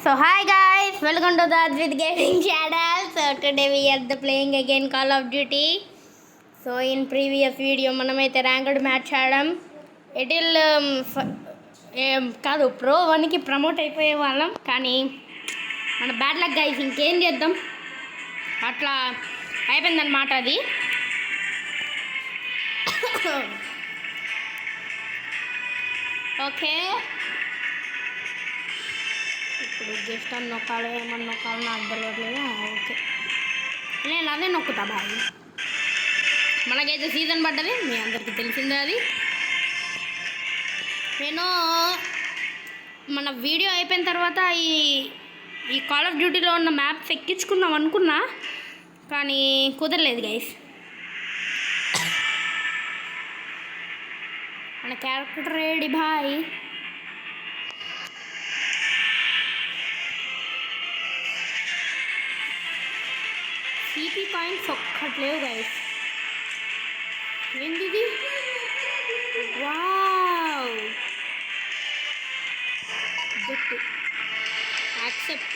So hi guys, welcome to the Advit Gaming channel. So today we are playing again Call of Duty. So in previous video మనమైతే ranked match ఆడాం. ఎటిల్ కాదు pro 1కి promote అయిపోయే వాళ్ళం, కానీ మన bad luck guys, ఇంకేం చేద్దాం, అట్లా అయిపోయిందన్నమాట అది. ఓకే, ఇప్పుడు జస్ట్ అని నొక్కాలి, ఏమన్నా నొక్కాలి నాకు తెలియట్లేదు. ఓకే, నేను అదే నొక్కుతా బాగా. మనకైతే సీజన్ పడ్డది, మీ అందరికీ తెలిసిందే అది. నేను మన వీడియో అయిపోయిన తర్వాత ఈ కాల్ ఆఫ్ డ్యూటీలో ఉన్న మ్యాప్స్ ఎక్కించుకుందాం అనుకున్నా, కానీ కుదరలేదు గైస్. మన character ready boy. CP coins ఒక్కట్లేవు గైస్. ఏంది ఇది? వావ్, యాక్సెప్ట్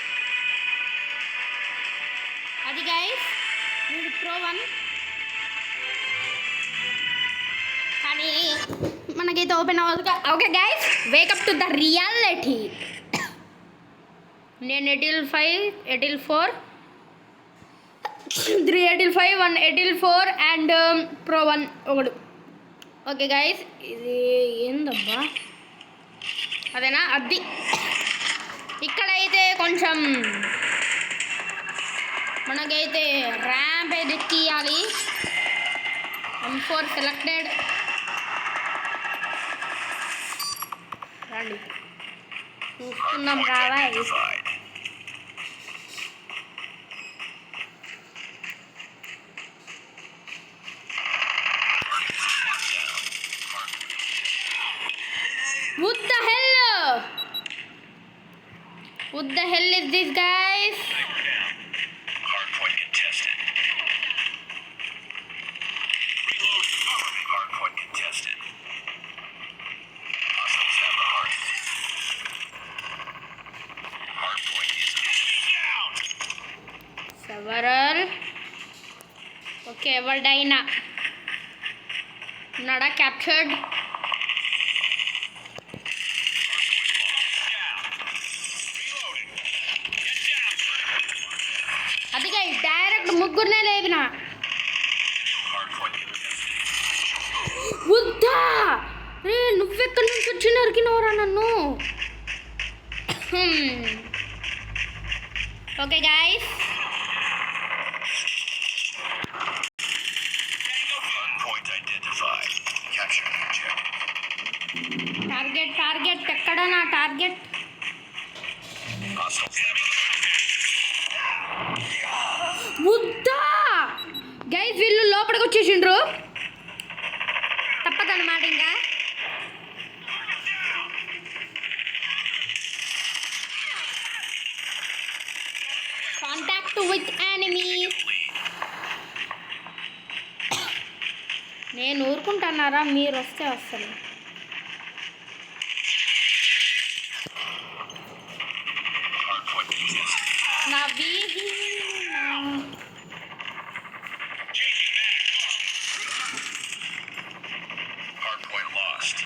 అది గైస్. మీరు ప్రో 1, కానీ మనకైతే ఓపెన్ అవ్వదు. Okay guys, wake up to the reality. నేను ఎటిల్ 5, ఎటిల్ 4, 3 ఎటిల్ 5, 1 ఎటిల్ 4 అండ్ ప్రో 1 ఒకడు. ఓకే గైస్, ఇది ఏందబ్బా, అదేనా? అది ఇక్కడైతే కొంచెం మనకైతే ర్యాంప్ అయితే ఎక్కియాలి. M4 selected. రండి చూసుకుందాం రావా. What the hell? What the hell is this, guys? Hardpoint contested. Reload. Hardpoint contested. Hostiles have the hardpoint is down. Several. Okay, Evaldina. Nada captured. అదిగా డైరెక్ట్ ముగ్గురునే లేపిన. వద్దా రే, నువ్వెక్కడి నుంచి వచ్చి నరికినవరా నన్ను? ఓకే గైస్, టార్గెట్ ఎక్కడ? నా టార్గెట్ వద్దా గైస్, వీళ్ళు లోపలికి వచ్చేసిండ్రు. తప్పదన్నమాట. ఇంకా కాంటాక్ట్ విత్ ఎనిమీ. నేను ఊరుకుంటున్నారా? మీరు వస్తే వస్తాను. నా వీధి Hardpoint lost.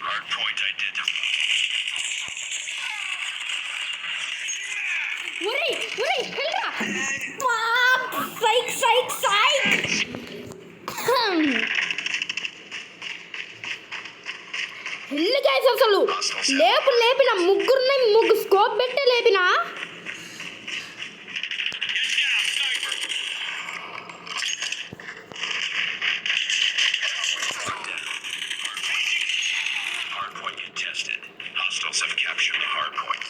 Hardpoint identified. ఒరేయ్ వెళ్ళరా. సైక్ వెళ్ళి గైస్, అసలు లేపిన ముగ్గురు స్కోప్ పెట్టి లేపిన. Hardpoint contested. Hostiles have captured the hardpoint.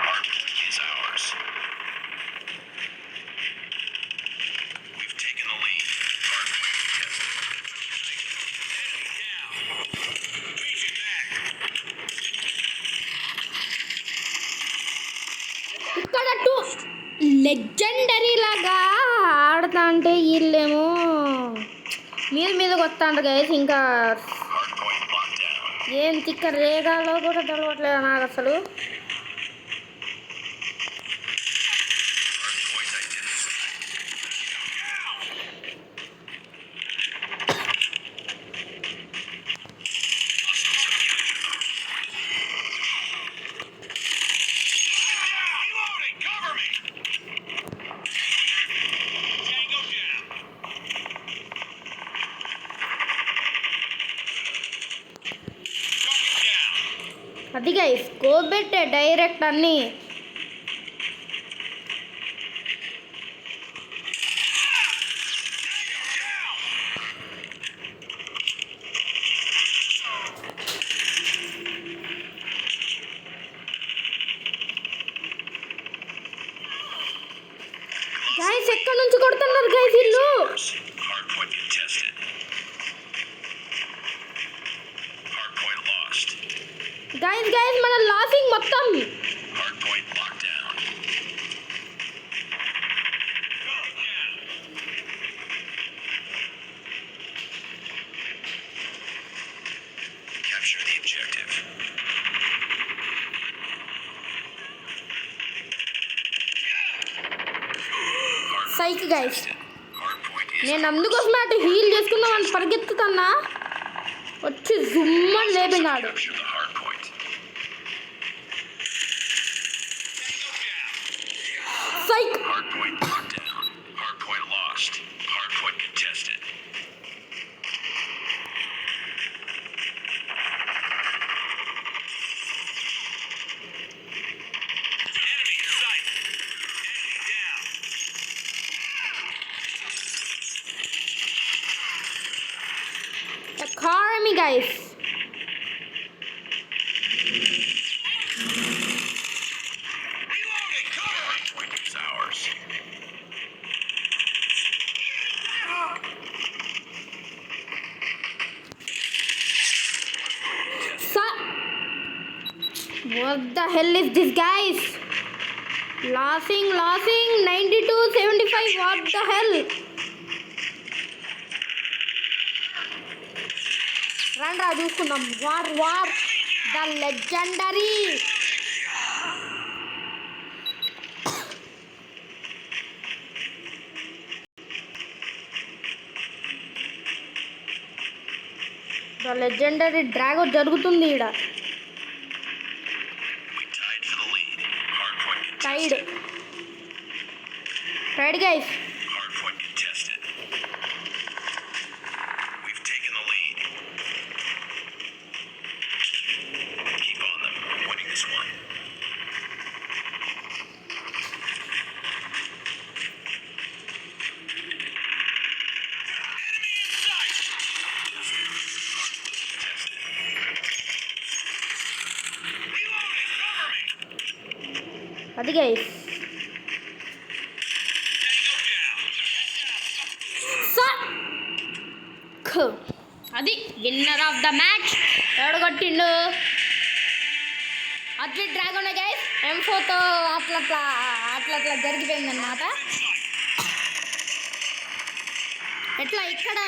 Hardpoint is ours. We've taken the lead. Hardpoint contested. Enemy down. Legendary లాగా ఆడతా అంటే వీళ్ళేమో మీదకి వస్తాండ్రు గైస్. ఇంకా Hardpoint locked down. ఏం తిక్క రేగాలో కూడా తెలవట్లేదు నాకు అసలు. Hardpoint identified. Reloading! Cover me! Tango down. Target down. అది గైస్ కోబెట్టే డైరెక్ట్ అన్నీ. గైస్ ఎక్కడి నుంచి కొడుతున్నారు గైస్ ఇల్లు? Hardpoint contested. Hardpoint lost. Guys మన లాసింగ్ మొత్తం. Hardpoint locked down. Capture the objective. Psych guys. Hardpoint is నేను అందుకోసమే అటు హీల్ చేసుకుందాం అని పరిగెత్తుతున్నా, వచ్చి జుమ్మని లేపినాడు. capture the hardpoint. Psych. Hardpoint locked down. Hardpoint lost. Hardpoint contested. Enemy in sight. Enemy down. Carry guys. Reloading. Cover. Hardpoint is ours. What the hell is this, guys? Losing 92-75. What the hell? రండ్రా చూసుకుందాం. War the legendary. The legendary డ్రాగో జరుగుతుంది ఈడ. We tied for the lead. Hardpoint tied contested. Guys. Hardpoint contested. We've taken the lead. Keep on them. We're winning this one. Enemy in sight. Contested. Reloading. Cover me. అది guys. Tango down. అది winner of the match. ఎవడు కొట్టిండు? అట్లా dragon guys. M4తో అట్లా జరిగిపోయిందన్నమాట. ఎట్లా ఇక్కడ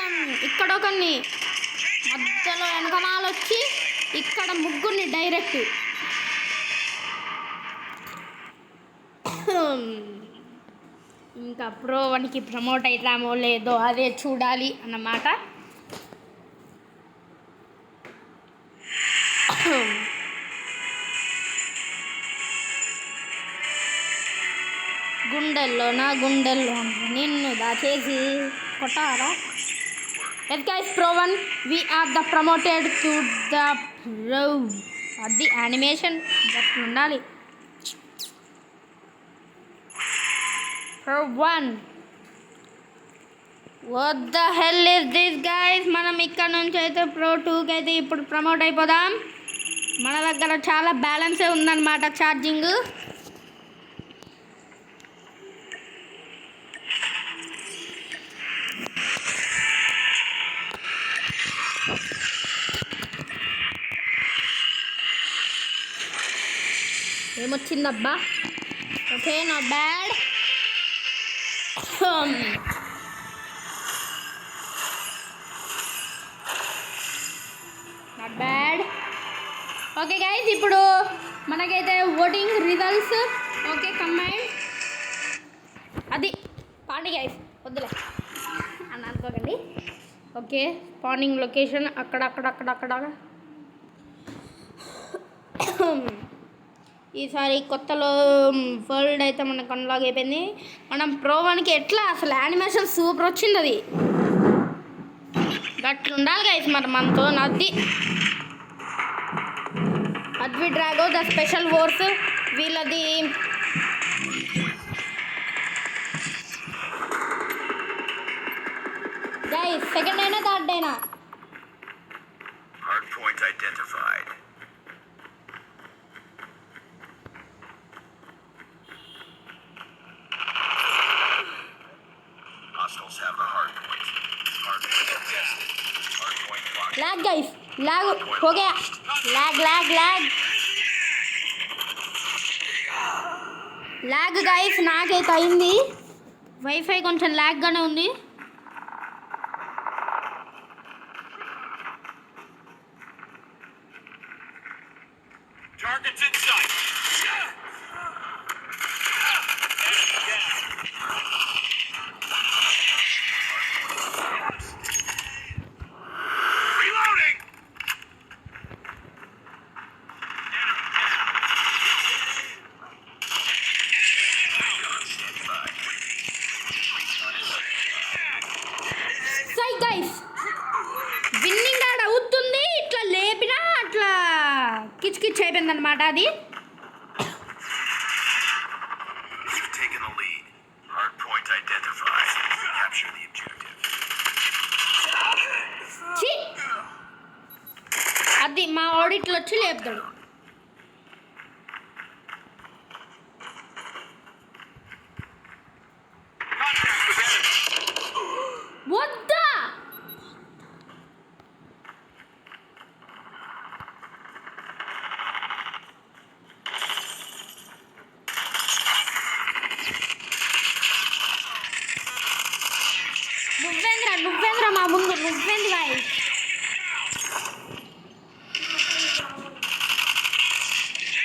ఒకరిని మధ్యలో వెనకమాల వచ్చి ఇక్కడ ముగ్గురిని డైరెక్ట్. ఇంకా ప్రో వన్కి ప్రమోట్ అవుతామో లేదో అదే చూడాలి అన్నమాట. గుండెల్లో నిన్ను దాచేసి కొట్టారా? Yes guys, pro one we are the promoted to the pro. అది యానిమేషన్ గట్ల ఉండాలి. Pro one. What the hell is this guys? మనం ఇక్కడ నుంచి అయితే ప్రో 2కి అయితే ఇప్పుడు ప్రమోట్ అయిపోదాం. మన దగ్గర చాలా బ్యాలెన్సే ఉందన్నమాట ఛార్జింగ్. ఏమొచ్చిందబ్బా? Okay, not bad. Not bad. Okay guys, ఇప్పుడు మనకైతే ఓటింగ్ రిజల్ట్స్ ఓకే కంబైన్ అది పాండి గైస్, వద్దులే అని అనుకోకండి. ఓకే, స్పానింగ్ లొకేషన్ అక్కడ. ఈసారి కొత్తలో వరల్డ్ అయితే మనకు అన్లాక్ అయిపోయింది. మనం ప్రో 1కి ఎట్లా అసలు యానిమేషన్ సూపర్ వచ్చింది. అది గట్లు ఉండాలి గైస్ మరి మనతో. నది అద్వి డ్రాగో ద స్పెషల్ ఫోర్స్ వీళ్ళది. గైస్ సెకండ్ అయినా థర్డ్ అయినా Hardpoint identified. Hostiles have the hardpoint. Hardpoint contested. Hardpoint locked. Lag guys, lag हो गया. लैग गाइस నాకైతే అయింది. వైఫై కొంచెం ల్యాగ్ గానే ఉంది. Targets in sight. Reloading. సై గైస్ విన్నింగ్ ఆడ అవుతుంది. ఇట్లా లేపినా అట్లా కిచ్ అయిపోయింది అనమాట. అది You've taken the lead. Hardpoint identified. Capture the objective. ఛీ, అది మా ఆడిట్లో వచ్చి లేపుతాడు. Contact with enemy. వద్దా నువ్వేంద్ర మా ముందు నువ్వేంది bye.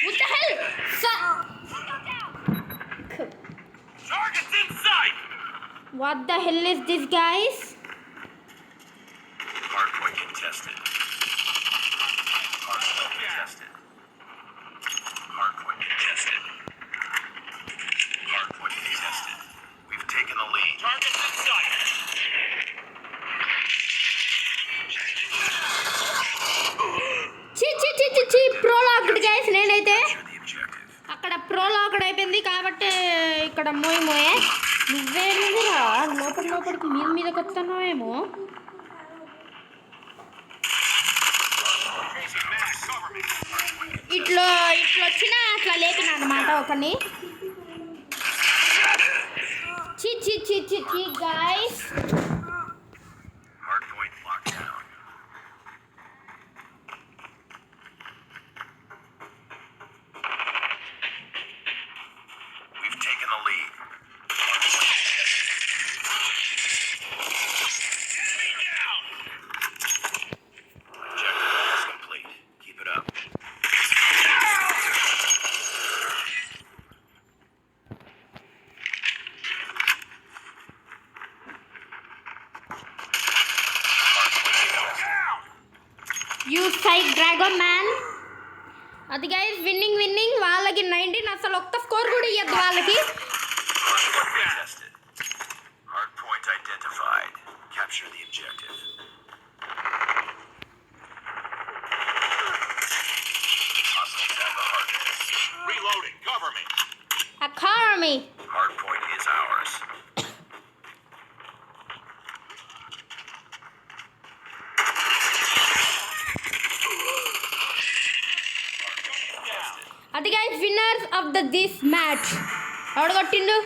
What the hell? Targets in sight. What the hell is this, guys? Hardpoint contested. Hardpoint contested. Hardpoint contested. Hardpoint contested. We've taken the lead. Targets in sight. చి ప్రోలాక్డ్ guys. నేనైతే Capture the objective. అక్కడ ప్రోలాక్డ్ అయిపోయింది కాబట్టి ఇక్కడ మోయే. నువ్వేమిరా లోపలికి మీదకి వస్తున్నావేమో. Chasing Max. Cover me. ఇట్లా వచ్చినా అట్లా లేపినా అనమాట ఒకని. చి guys. Hardpoint locked down. We've taken the lead. Hardpoint contested. Enemy down. Objective almost complete. Keep it up. You psych dragon man. అది గైస్ విన్నింగ్ వాళ్ళకి 19. అసలు ఒక్క స్కోర్ కూడా ఇవ్వద్దు వాళ్ళకి. Hardpoint contested. Hardpoint identified. Capture the objective. Hostiles have the hardpoint. Reloading. Cover me. Economy. Hardpoint is ours. అది guys winners of this match. ఎవడు కొట్టిండు?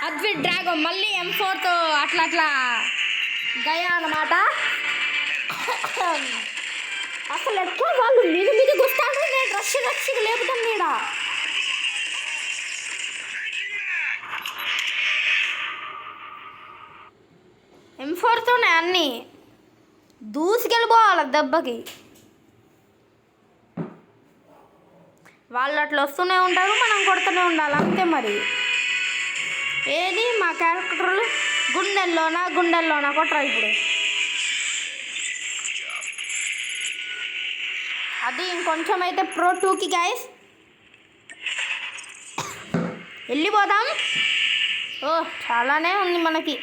అద్వి డ్రాగో మళ్ళీ M4తో అట్లా గయా అన్నమాట. అసలు ఎట్లా వాళ్ళు మీదకి వస్తాను. నేను రష్ లేపుతాను. నీడ M4తోనే అన్నీ దూసుకెళ్ళిపోవాలి దెబ్బకి. వాళ్ళు అట్లా వస్తూనే ఉంటారు, మనం కొడుతూనే ఉండాలి అంతే. మరి ఏది మా క్యారెక్టర్లు గుండెల్లోనా కొట్టరా ఇప్పుడు. అది ఇంకొంచెం అయితే Pro 2కి గైస్ వెళ్ళిపోదాం. ఓ చాలానే ఉంది మనకి.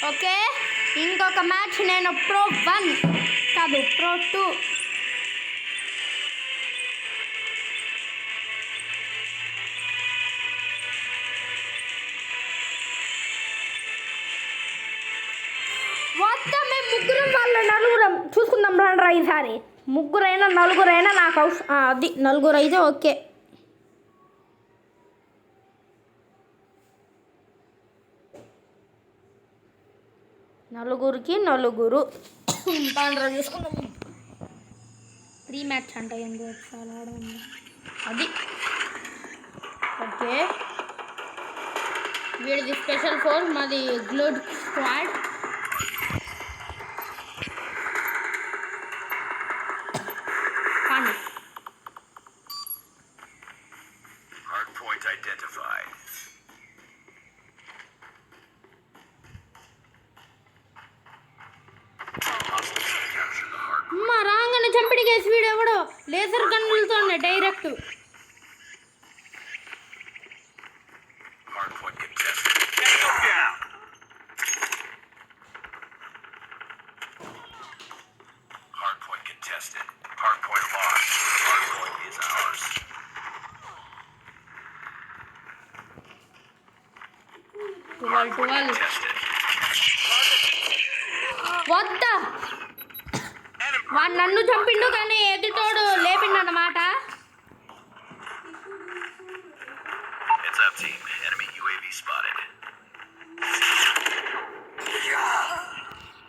ఓకే, ఇంకొక మ్యాచ్ నేను Pro 1 కాదు Pro 2. మొత్తం మేము ముగ్గురం వాళ్ళ నలుగురం చూసుకుందాం రండి ఈసారి. ముగ్గురైనా నలుగురైనా నాకు అది నలుగురు అయితే ఓకే. నలుగురికి నలుగురు పండ్ర చూసుకున్నాం. 3 మ్యాచ్ అంట ఎందుకు చాలా అది. ఓకే, వీడిది స్పెషల్ 4, మాది గ్లోడ్ స్క్వాడ్. Hardpoint identified. మా రాగానే చంపిడి కేసు వీడు ఎవడో లేజర్ గన్నులతో direct. Hardpoint contested. Tango down. Hardpoint contested. Hardpoint lost. Hardpoint is ours. Hardpoint contested. వద్దా వాడు నన్ను చంపిండు కానీ ఎదుటోడు లేపిండన్నమాట. Heads up team. Enemy UAV spotted.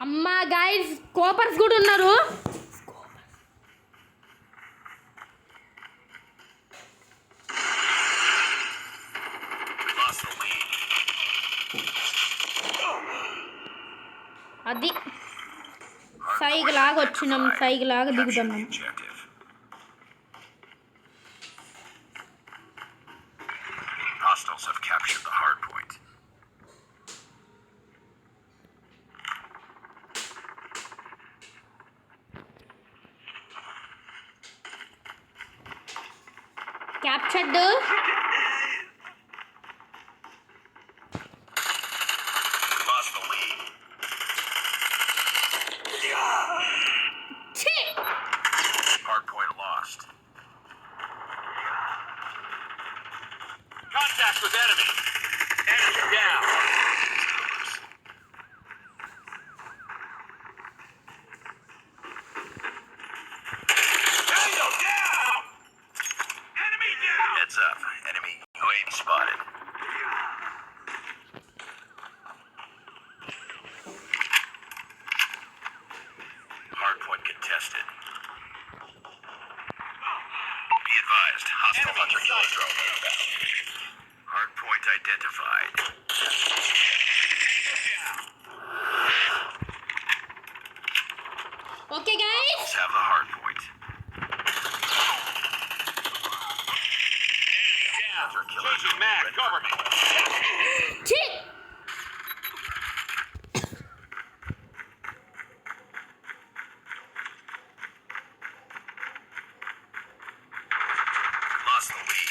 అమ్మా గైస్ కోపర్స్ కూడా ఉన్నారు. Lost the lead. అది సైకి లాగా వచ్చినాం, సైకి లాగా దిగుతున్నాం. Objective. Hostiles have captured the hard point. Captured. Lost the lead. Hard point lost. Contact with enemy. Enemy down. Tango down. Enemy down. Heads up. Enemy UAV spotted. Hardpoint contested. Be advised, hostile hunter-killer drone inbound. Hardpoint identified. Okay guys Let's have the hardpoint. Hunter-killer drone cover me. Lost the lead.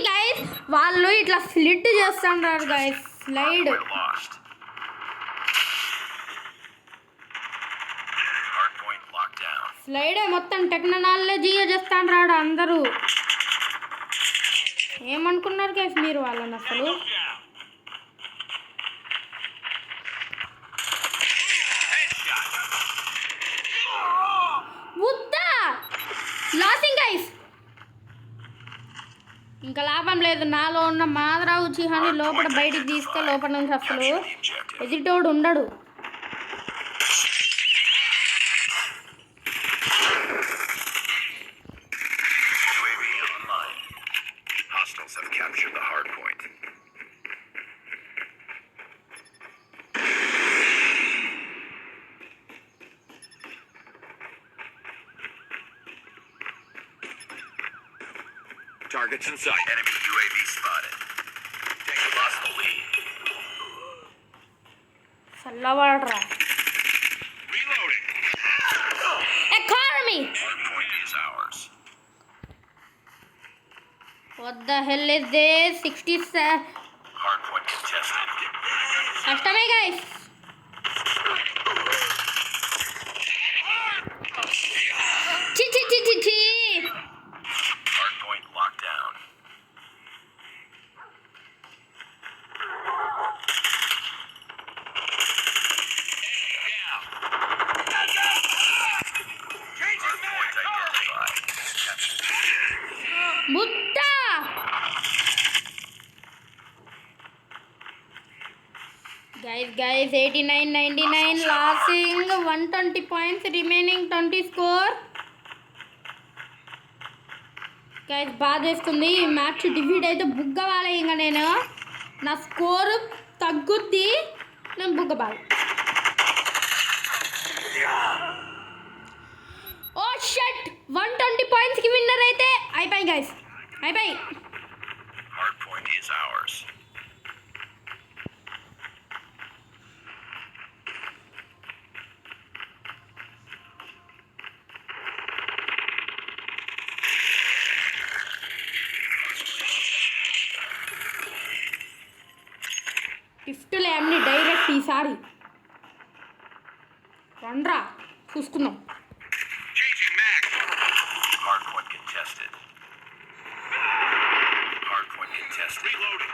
Guys వాళ్ళు ఇట్లా slit చేస్తున్నారు guys. Slide Hardpoint lost. Hardpoint locked down. స్లైడే మొత్తం technology చేస్తాను రాడు అందరూ. ఏమనుకున్నారు guys మీరు వాళ్ళని అసలు? వద్దా లాసింగ్ గైస్. ఇంకా లాభం లేదు. నాలో ఉన్న మాదరా ఉచిహాని లోపల బయటికి తీస్తే లోపల నుంచి అసలు ఎదిటోడు ఉండడు. UAV online. Hostiles have captured the hard point. Targets in sight. Enemy UAV spotted. Tango lost the lead. చల్లవాడరా. Reloading. Economy. Hard point is ours. What the hell is this? 67. Hard point contested. కష్టమే guys. చి చి చి చి చి. Hard point locked down. Hard point identified. బుట్ట. Guys, 89, 99, losing 120 points, remaining 20 score. Guys బాధ వేస్తుంది. ఈ మ్యాచ్ డిఫీట్ అయితే బుగ్గవాలి. ఇంకా నేను నా స్కోరు తగ్గుద్ది, నేను బుగ్గబాలి. ఓ షట్, 120 పాయింట్స్కి విన్నర్ అయితే అయిపోయి గైస్, అయిపోయి. Hard point is ours. గిఫ్ట్లు అన్ని డైరెక్ట్ ఈసారి రండ్రా చూసుకుందాం. Changing mag. Hard point contested. Hard point contested. Reloading.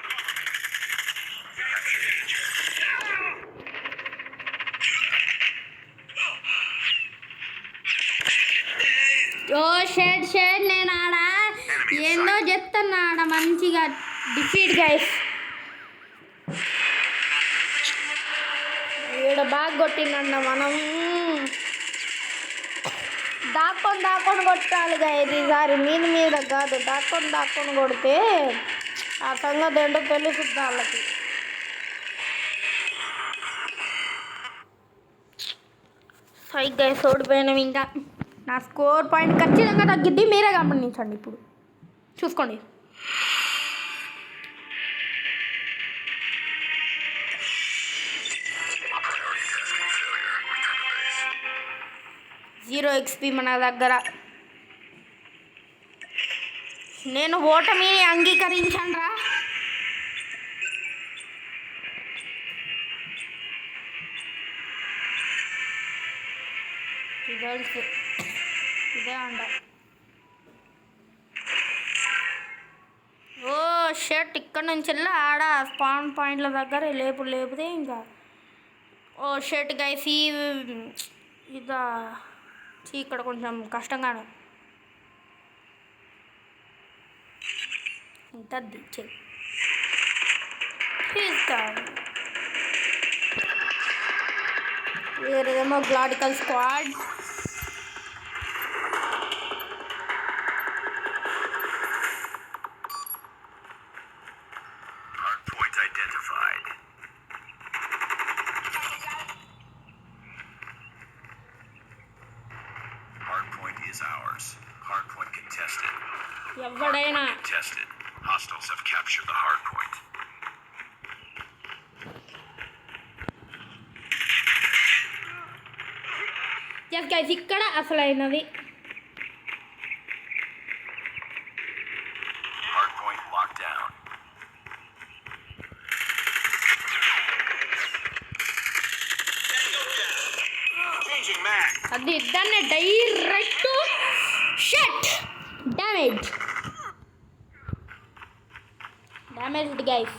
ఓ షెడ్ నేను ఆడ ఏందో చెప్తున్నా, ఆడ మంచిగా డిఫీట్ గైస్. ఈడ బాగా కొట్టిందన్న మనం. దాక్కొని కొట్టాలి గైస్ ఈసారి, మీద కాదు, దాక్కొని కొడితే ఆ సంగతి ఏంటో తెలుస్తుంది వాళ్ళకి. సై గైస్ ఓడిపోయినాం. ఇంకా నా స్కోర్ పాయింట్ ఖచ్చితంగా తగ్గిద్ది, మీరే గమనించండి. ఇప్పుడు చూసుకోండి. జీరో ఎక్స్పీ మన దగ్గర. నేను ఓటమిని అంగీకరించాను రా. రిజల్ట్స్ ఇదే అంట. ఓ షర్ట్ ఇక్కడ నుంచి వెళ్ళి ఆడ స్పాన్ పాయింట్ల దగ్గర లేపితే ఇంకా ఓ షర్ట్ గైస్. ఇదా ఇక్కడ కొంచెం కష్టంగానే ఉంటుంది. వేరేదేమో గ్లాడికల్ squad. Hard point identified. Hard point is ours. Hard point contested. ఎవడైనా Contested. Hostiles have captured the hard point. Yes guys, ఇక్కడ అసలైనది. Hard point locked down. Changing mag. అది దాన్ని direct shut damaged guys.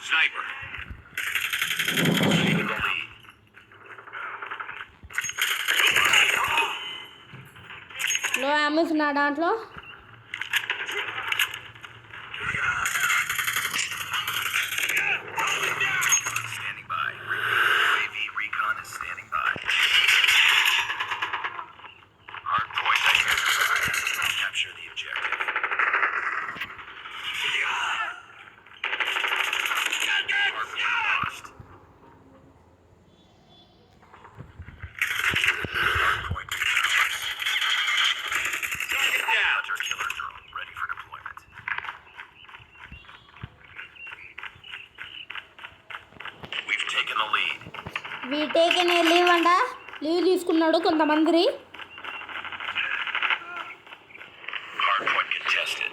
Sniper. Taking the lead. లో అమ్ముస్ నా దాంట్లో. Taken leave అంట, leave తీసుకున్నాడు కొంతమంది. Hardpoint contested.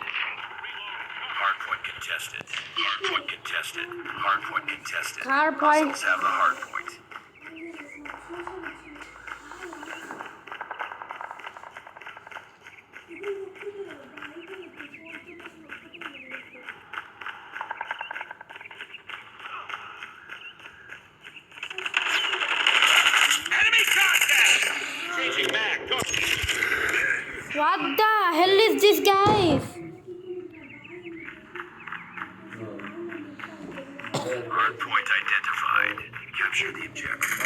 Hardpoint contested. Hardpoint contested. Hardpoint contested. Hardpoint. Hostiles have the hardpoint. Enemy contact! Changing mag. Go. What the hell is this, guys? Hardpoint identified. Capture the objective.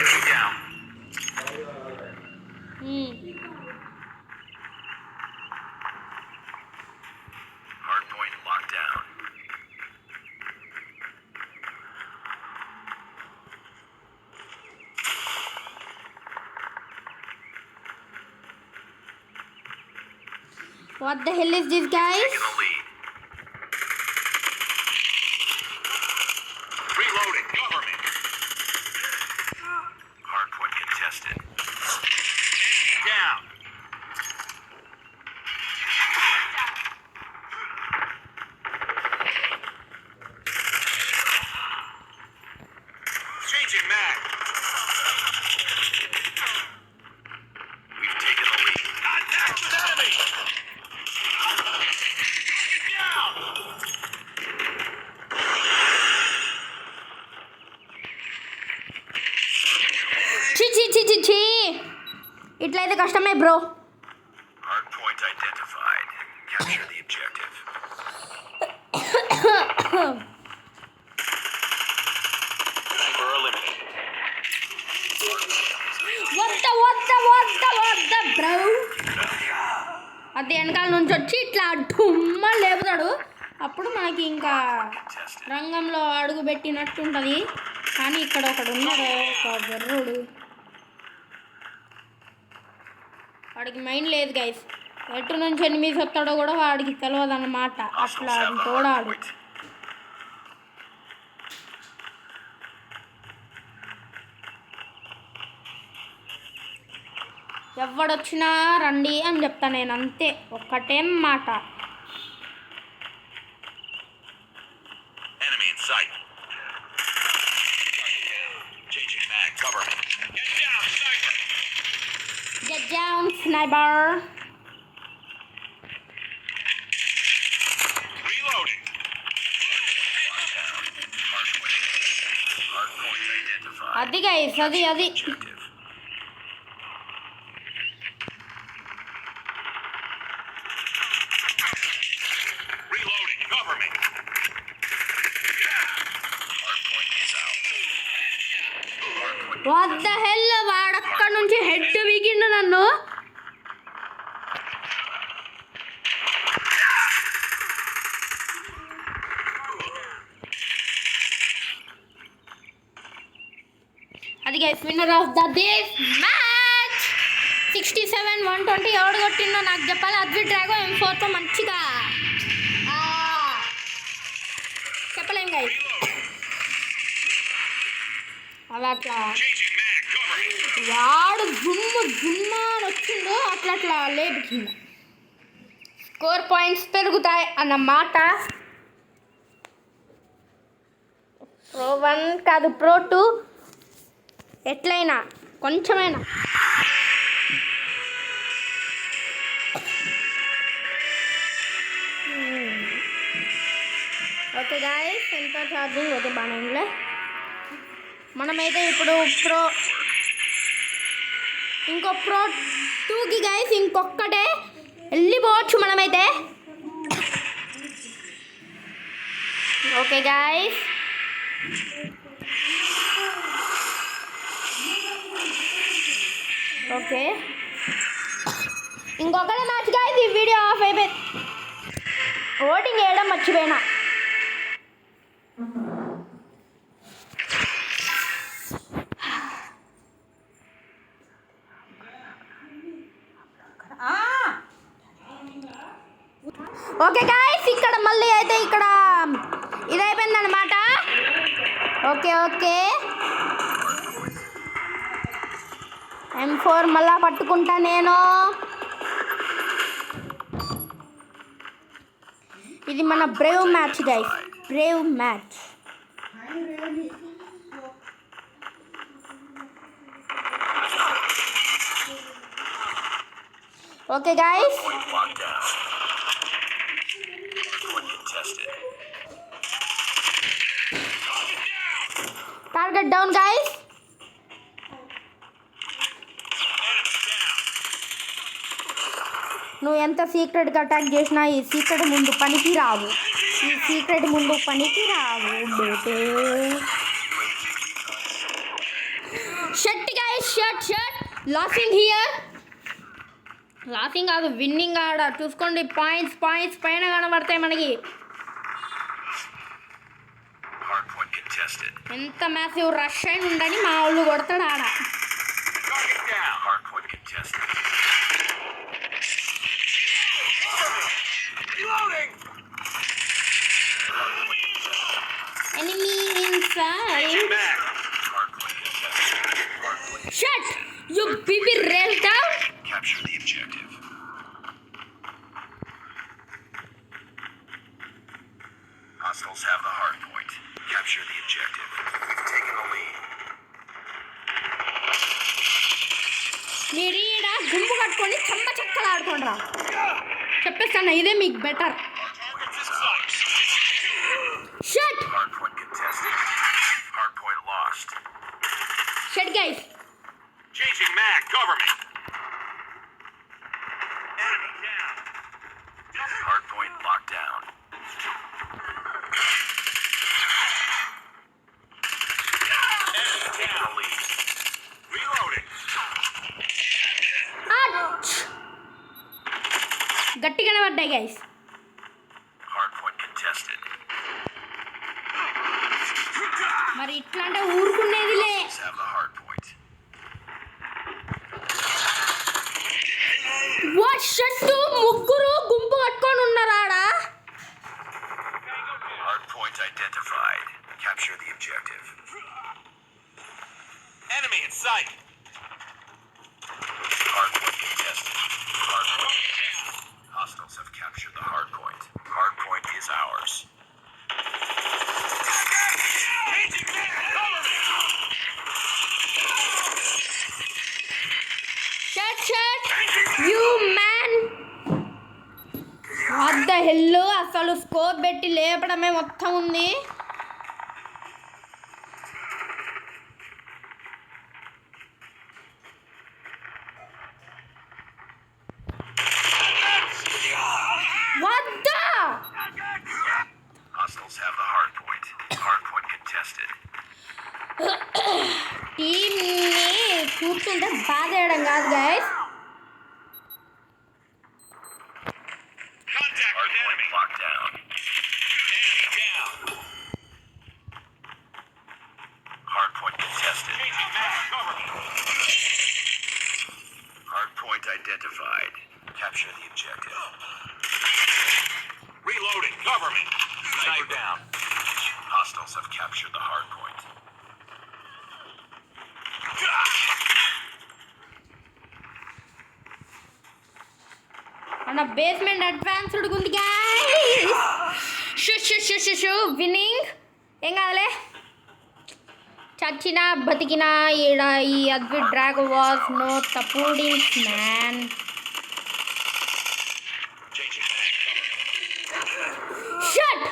Enemy down. Hardpoint locked down. What the hell is this, guys? Taking the lead. Reloading. Cover me. Hardpoint contested. Down. Changing mag. We've taken the lead. Contact with enemy. Down. చి ఇట్లయితే కష్టమే bro. Hardpoint identified. Capture the objective. Sniper eliminated. వద్ద bro. అది వెనకాల నుంచి వచ్చి ఇట్లా ఢుమ్మ లేపుతాడు. అప్పుడు మనకి ఇంకా Contested. రంగంలో అడుగు పెట్టినట్టు ఉంటుంది. కానీ ఇక్కడ ఒకడు ఉన్నాడు, ఒక బెర్రుడు. వాడికి మైండ్ లేదు గైస్. ఎటు నుంచి ఎనిమిది వస్తాడో కూడా వాడికి తెలియదు అన్నమాట. అట్లా Hostiles have the తోడాడు. hardpoint. ఎవడొచ్చినా రండి అని చెప్తా నేను, అంతే. ఒక్కటేం మాట. Enemy in sight. Changing mag. Cover me. Get down, sniper. Get down, sniper. Reloading. Hardpoint identified. అది గైస్, అది Objective. Reloading. Cover me. Hardpoint is out. Hardpoint. What the hell, వాడక్కడ నుంచి హెడ్ వీకిండు నన్ను. అది గైస్, విన్నర్ ఆఫ్ దిస్ మ్యాచ్ 67-120. ఎవడు కొట్టిందో నాకు చెప్పాలి. అద్వి డ్రాగో M4తో మంచిగా చెప్పలేం గైస్. అలా అట్లా Changing mag. Cover me. వాడు జుమ్మ అని వచ్చిందో అట్లా లేపుతుంది. స్కోర్ పాయింట్స్ పెరుగుతాయి అన్నమాట. Pro 1 కాదు, Pro 2 ఎట్లయినా కొంచెమైనా. ఓకే గాయస్, ఎంత ఛార్జింగ్ అయితే బాగానే. మనమైతే ఇప్పుడు ఇంకో Pro 2కి గాయస్ ఇంకొక్కటే వెళ్ళిపోవచ్చు మనమైతే. ఓకే గాయస్, ఓకే ఇంకొకటే మ్యాచ్ గాయస్. ఈ వీడియో ఆఫ్ అయిపోయింది. ఓటింగ్ వేయడం మర్చిపోయినా. ఓకే గాయస్, ఇక్కడ మళ్ళీ అయితే ఇక్కడ ఇదైపోయిందన్నమాట. ఓకే M4 మళ్ళా పట్టుకుంటా నేను. ఇది మన Brave match guys, Brave match. Okay guys, target down guys. నువ్వు ఎంత సీక్రెట్గా అటాక్ చేసినా ఈ సీక్రెట్ ముందు పనికి రావు, ఈ సీక్రెట్ ముందు పనికి రావు బేటే. Shit guys, shit losing here. Losing కాదు, విన్నింగ్ ఆడ. చూసుకోండి, పాయింట్స్ పైన కనబడతాయి మనకి. ఎంత మ్యాసివ్ రష్ అయిన ఉండని మా వాళ్ళు కొడతాడు ఆడ. Enemy inside. Shut! You BB railed down. Capture the objective. Hostiles have the hard point. Capture the objective. We've taken the lead. మీరు ఈడ గుంపు కట్టుకొని చెమ్మ చెక్కలు ఆడుకోండిరా. చెప్పేస్తాను, ఇదే మీకు better. Shut! Hard point contested. Hard point lost. Shut guys. Changing mag. Cover me. Enemy down. Hard point locked down. Enemy taking the lead. Reloading. గట్టిగానే పడ్డాయి గైస్. Hard point contested. మరి ఇట్లా అంటే ఊరుకునేదిలే. Have the hard point. షట్టు ముగ్గురు గుంపు కట్టుకొని ఉన్నారు ఆడ. Hard point identified. Capture the objective. Enemy in sight. Hard point contested. Hard point. Hostiles have captured the hard point. Hard point is ours. Shut! You man! What the hell? అసలు scope పెట్టి లేపడమే మొత్తం ఉంది. What the? Hostiles have the hard point. Hard point contested. టీమ్ని చూస్తుంటే బాధ వేయడం కాదు guys. Contact with enemy. Locked down. Enemy down. Hard point contested. Hard point identified. Capture the objective. Reloading. Cover me. Sniper down. Hostiles have captured the hard point. మన basement advanced ఉంది guys. షూ winning. ఏం కాదులే, చచ్చినా బతికినా ఈడ ఈ అద్భుత డ్రాగ్ వాజ్ నో తప్పుడింగ్స్ man. Shit!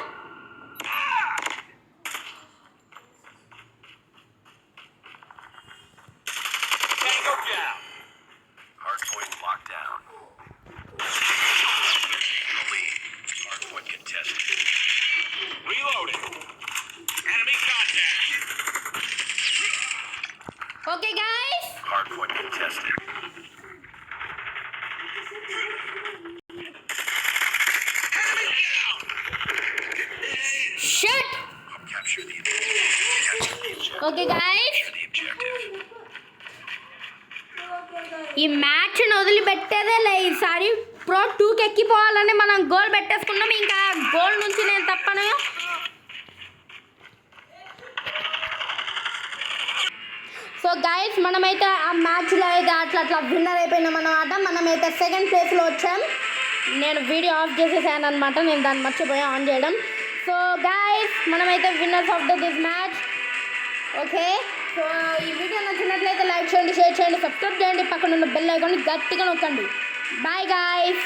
Tango down. Hard point locked down. Hard point contested. Reloading. Enemy contact. Okay guys. Hard point contested. Shut! Capture the objective. Okay guys. Capture the objective. ఈ మ్యాచ్ని వదిలిపెట్టేదే లే. ఈసారి pro 2కి ఎక్కిపోవాలని మనం goal పెట్టేసుకున్నాం. ఇంకా goal నుంచి నేను తప్పను. సో గైస్ మనమైతే ఆ మ్యాచ్లో అయితే అట్లా విన్నర్ అయిపోయినాం అన్నమాట. మనమైతే సెకండ్ ప్లేస్లో వచ్చాం. నేను వీడియో ఆఫ్ చేసేసాను అనమాట, నేను దాన్ని మర్చిపోయా ఆన్ చేయడం. సో గైస్ మనమైతే winners of this match. Okay, so ఈ వీడియో నచ్చినట్లయితే లైక్ చేయండి, షేర్ చేయండి, సబ్స్క్రైబ్ చేయండి, పక్కన ఉన్న బెల్ ఐకాన్ని గట్టిగా నొక్కండి. Bye guys.